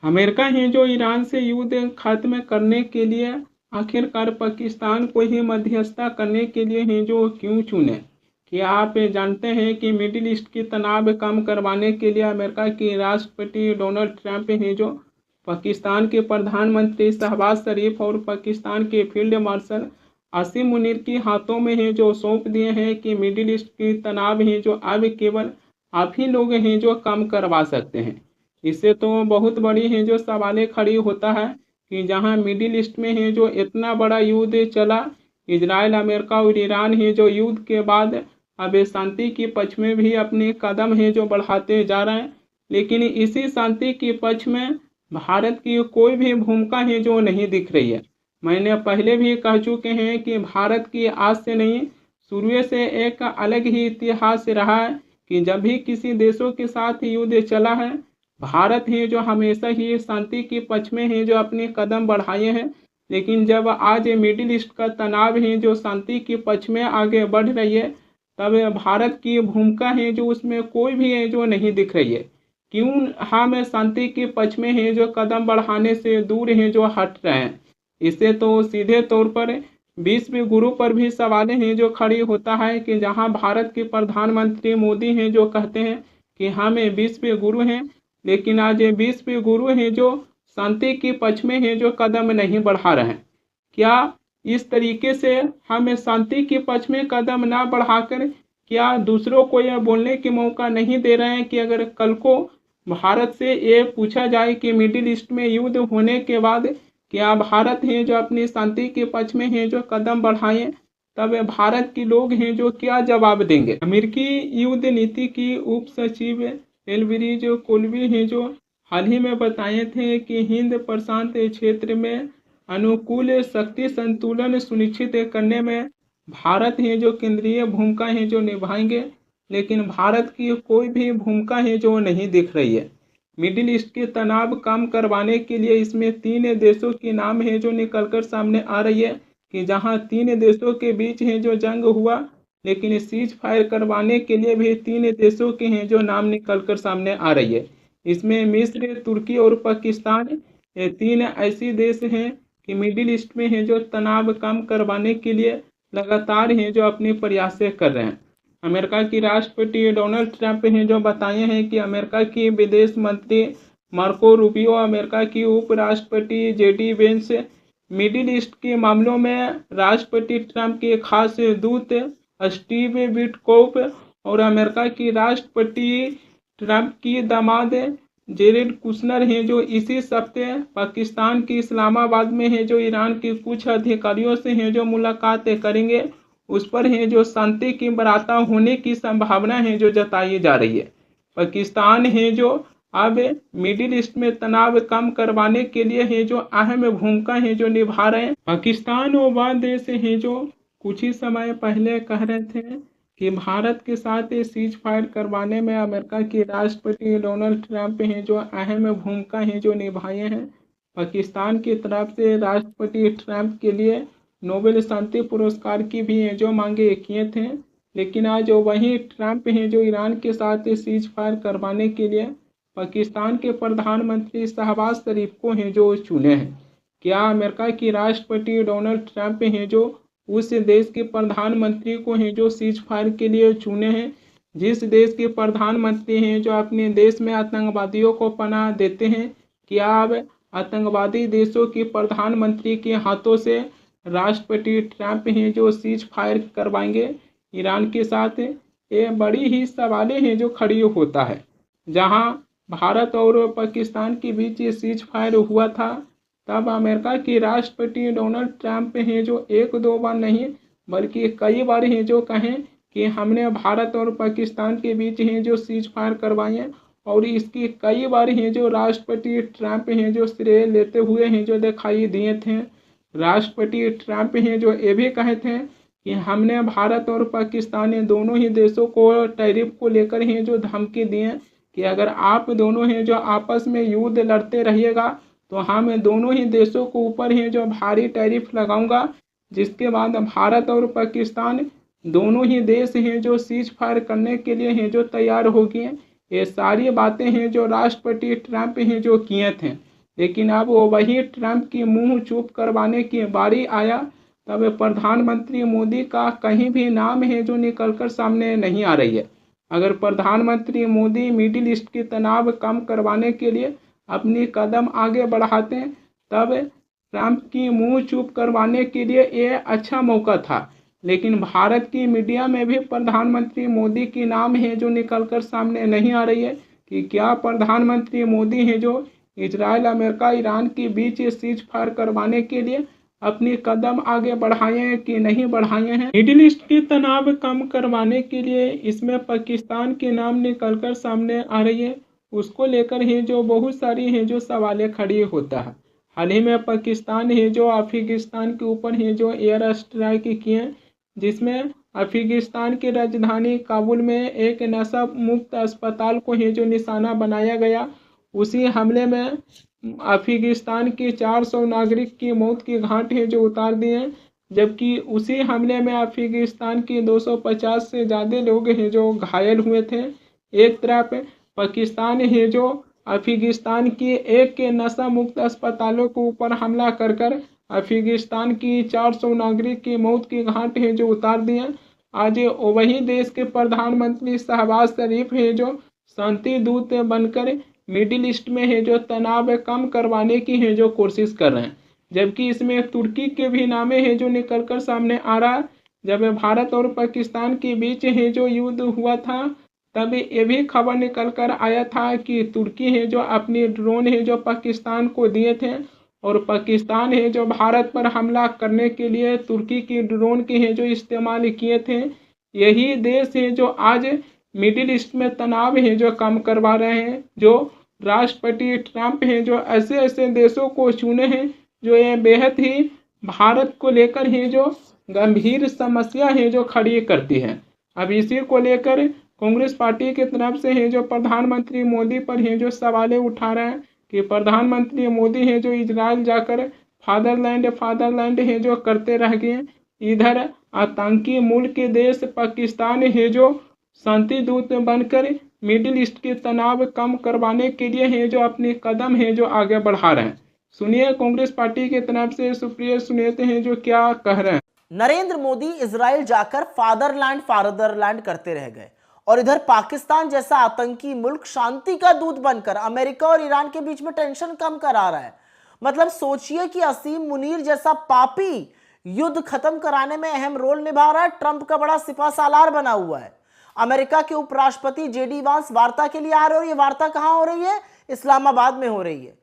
America है जो Iran से युद्ध खत्म करने के लिए आखिरकार पाकिस्तान को ही मध्यस्थता करने के लिए है जो क्यों चुने? क्या आप जानते हैं कि मिडिल ईस्ट की तनाव कम करवाने के लिए अमेरिका के राष्ट्रपति डोनाल्ड ट्रंप है जो पाकिस्तान के प्रधानमंत्री शहबाज शरीफ और पाकिस्तान के फील्ड मार्शल आसिम मुनीर के हाथों में है जो सौंप दिए हैं कि मिडिल ईस्ट की तनाव है जो अब केवल आप ही लोग हैं जो कम करवा सकते हैं। इससे तो बहुत बड़ी है जो सवाल खड़ी होता है कि जहां मिडिल ईस्ट में है जो इतना बड़ा युद्ध चला, इजराइल, अमेरिका और ईरान है जो युद्ध के बाद अब शांति के पक्ष में भी अपने कदम है जो बढ़ाते जा रहे हैं, लेकिन इसी शांति के पक्ष में भारत की कोई भी भूमिका है जो नहीं दिख रही है। मैंने पहले भी कह चुके हैं कि भारत की आज से नहीं, शुरू से एक अलग ही इतिहास रहा है कि जब भी किसी देशों के साथ युद्ध चला है, भारत है जो हमेशा ही शांति के पक्ष में है जो अपने कदम बढ़ाए हैं। लेकिन जब आज मिडिल ईस्ट का तनाव है जो शांति के पक्ष में आगे बढ़ रही है, तब भारत की भूमिका है जो उसमें कोई भी है जो नहीं दिख रही है। क्यों हम शांति के पक्ष में है जो कदम बढ़ाने से दूर है जो हट रहे हैं? इससे तो सीधे तौर पर विश्व गुरु पर भी सवाल है जो खड़ी होता है कि जहां भारत के प्रधानमंत्री मोदी हैं जो कहते हैं कि हम विश्व गुरु हैं, लेकिन आज विश्व गुरु हैं जो शांति के पक्ष में है जो कदम नहीं बढ़ा रहे हैं। क्या इस तरीके से हम शांति के पक्ष में कदम ना बढ़ाकर क्या दूसरों को यह बोलने के मौका नहीं दे रहे हैं कि अगर कल को भारत से ये पूछा जाए कि मिडिल ईस्ट में युद्ध होने के बाद क्या भारत है जो अपनी शांति के पक्ष में है जो कदम बढ़ाएं, तब भारत के लोग हैं जो क्या जवाब देंगे? अमेरिकी युद्ध नीति की उप सचिव एल्ब्रिज कोल्बी हैं जो हाल ही में बताए थे कि हिंद प्रशांत क्षेत्र में अनुकूल शक्ति संतुलन सुनिश्चित करने में भारत है जो केंद्रीय भूमिका है जो निभाएंगे, लेकिन भारत की कोई भी भूमिका है जो नहीं दिख रही है। मिडिल ईस्ट के तनाव कम करवाने के लिए इसमें 3 देशों के नाम है जो निकलकर सामने आ रही है कि जहां 3 देशों के बीच है जो जंग हुआ, लेकिन सीज फायर करवाने के लिए भी 3 देशों के हैं जो नाम निकलकर सामने आ रही है। इसमें मिस्र, तुर्की और पाकिस्तान, ये 3 ऐसे देश हैं कि मिडिल ईस्ट में है जो तनाव कम करवाने के लिए लगातार हैं जो अपने प्रयास कर रहे हैं। अमेरिका की राष्ट्रपति डोनाल्ड ट्रंप हैं जो बताए हैं कि अमेरिका की विदेश मंत्री मार्को रूबियो, अमेरिका की उपराष्ट्रपति जेडी वेंस, मिडिल ईस्ट के मामलों में राष्ट्रपति ट्रंप के खास दूत स्टीव विटकोफ और अमेरिका की राष्ट्रपति ट्रंप की दामाद जेरेड कुशनर हैं जो इसी सप्ताह पाकिस्तान के इस्लामाबाद में है जो ईरान के कुछ अधिकारियों से हैं जो मुलाकात करेंगे। उस पर है जो शांति की बराता होने की संभावना है जो जताई जा रही है। पाकिस्तान है जो अब मिडिल ईस्ट में तनाव कम करवाने के लिए है जो अहम भूमिका है जो निभा रहे हैं। पाकिस्तान और वह देश है जो कुछ ही समय पहले कह रहे थे कि भारत के साथ सीज फायर करवाने में अमेरिका के राष्ट्रपति डोनाल्ड ट्रंप हैं जो अहम भूमिका है जो निभाए हैं। पाकिस्तान की तरफ से राष्ट्रपति ट्रंप के लिए नोबेल शांति पुरस्कार की भी हैं जो मांगे किए थे, लेकिन आज वही ट्रंप हैं जो ईरान के साथ सीज फायर करवाने के लिए पाकिस्तान के प्रधानमंत्री शहबाज शरीफ को हैं जो चुने हैं। क्या अमेरिका की राष्ट्रपति डोनाल्ड ट्रंप हैं जो उस देश के प्रधानमंत्री को हैं जो सीज फायर के लिए चुने हैं, जिस देश के प्रधानमंत्री हैं जो अपने देश में आतंकवादियों को पनाह देते हैं? क्या अब आतंकवादी देशों के प्रधानमंत्री के हाथों से राष्ट्रपति ट्रंप हैं जो सीज फायर करवाएंगे ईरान के साथ? ये बड़ी ही सवालें हैं जो खड़ी होता है। जहां भारत और पाकिस्तान के बीच ये सीज फायर हुआ था, तब अमेरिका के राष्ट्रपति डोनाल्ड ट्रंप हैं जो 1-2 बार नहीं बल्कि कई बार हैं जो कहें कि हमने भारत और पाकिस्तान के बीच हैं जो सीज फायर करवाए, और इसकी कई बार हैं जो राष्ट्रपति ट्रंप हैं जो श्रेय लेते हुए हैं जो दिखाई दिए थे। राष्ट्रपति ट्रंप हैं जो ये भी कहे थे कि हमने भारत और पाकिस्तान दोनों ही देशों को टैरिफ को लेकर हैं जो धमकी दिए कि अगर आप दोनों हैं जो आपस में युद्ध लड़ते रहिएगा तो हम दोनों ही देशों को ऊपर हैं जो भारी टैरिफ लगाऊंगा, जिसके बाद भारत और पाकिस्तान दोनों ही देश हैं जो सीज फायर करने के लिए हैं जो तैयार हो गए। ये सारी बातें हैं जो राष्ट्रपति ट्रंप हैं जो किए थे। लेकिन अब वो वही ट्रंप की मुंह चुप करवाने की बारी आया, तब प्रधानमंत्री मोदी का कहीं भी नाम है जो निकलकर सामने नहीं आ रही है। अगर प्रधानमंत्री मोदी मिडिल ईस्ट की तनाव कम करवाने के लिए अपनी कदम आगे बढ़ाते हैं, तब ट्रंप की मुंह चुप करवाने के लिए ये अच्छा मौका था। लेकिन भारत की मीडिया में भी प्रधानमंत्री मोदी की नाम है जो निकलकर सामने नहीं आ रही है कि क्या प्रधानमंत्री मोदी है जो इजराइल, अमेरिका, ईरान के बीच सीज फायर करवाने के लिए अपनी कदम आगे बढ़ाए हैं कि नहीं बढ़ाए हैं। मिडिल ईस्ट की तनाव कम करवाने के लिए इसमें पाकिस्तान के नाम निकलकर सामने आ रही है। उसको लेकर ही जो बहुत सारी है जो सवालें खड़ी होता है। हाल ही में पाकिस्तान है जो अफगानिस्तान के ऊपर है जो एयर स्ट्राइक किए, जिसमें अफगानिस्तान की राजधानी काबुल में एक नशा मुक्त अस्पताल को है जो निशाना बनाया गया। उसी हमले में अफगानिस्तान के 400 नागरिक की मौत की घाट है जो उतार दिए, जबकि उसी हमले में अफगानिस्तान के 250 से ज़्यादा लोग हैं जो घायल हुए थे। एक तरफ पाकिस्तान है जो अफगानिस्तान की एक के नशा मुक्त अस्पतालों के ऊपर हमला कर कर अफगानिस्तान की 400 नागरिक की मौत की घाट है जो उतार दिए। आज वही देश के प्रधानमंत्री शहबाज शरीफ है जो शांति दूत बनकर मिडिल ईस्ट में है जो तनाव कम करवाने की है जो कोशिश कर रहे हैं, जबकि इसमें तुर्की के भी नामे है जो निकलकर सामने आ रहा है। जब भारत और पाकिस्तान के बीच है जो युद्ध हुआ था, तब ये भी खबर निकल कर आया था कि तुर्की है जो अपनी ड्रोन है जो पाकिस्तान को दिए थे, और पाकिस्तान है जो भारत पर हमला करने के लिए तुर्की की ड्रोन के है जो इस्तेमाल किए थे। यही देश है जो आज मिडिल ईस्ट में तनाव है जो कम करवा रहे हैं। जो राष्ट्रपति ट्रंप है जो ऐसे ऐसे देशों को चुने हैं जो ये बेहद ही भारत को लेकर ही जो गंभीर समस्या है जो खड़ी करती है। अब इसी को लेकर कांग्रेस पार्टी की तरफ से है जो प्रधानमंत्री मोदी पर है जो सवालें उठा रहे हैं कि प्रधानमंत्री मोदी है जो इजराइल जाकर फादरलैंड है जो करते रह गए। इधर आतंकी मुल्क के देश पाकिस्तान है जो शांति दूत बनकर मिडिल ईस्ट के तनाव कम करवाने के लिए है जो अपनी कदम है जो आगे बढ़ा रहे हैं। सुनिए कांग्रेस पार्टी की तरफ से सुप्रिय सुनेते हैं जो क्या कह रहे हैं। नरेंद्र मोदी इजराइल जाकर फादरलैंड करते रह गए, और इधर पाकिस्तान जैसा आतंकी मुल्क शांति का दूत बनकर अमेरिका और ईरान के बीच में टेंशन कम करा रहा है। मतलब सोचिए कि असीम मुनीर जैसा पापी युद्ध खत्म कराने में अहम रोल निभा रहा है, ट्रंप का बड़ा सिपा सालार बना हुआ है। अमेरिका के उपराष्ट्रपति जेडी वांस वार्ता के लिए आ रहे, और ये वार्ता कहां हो रही है? इस्लामाबाद में हो रही है।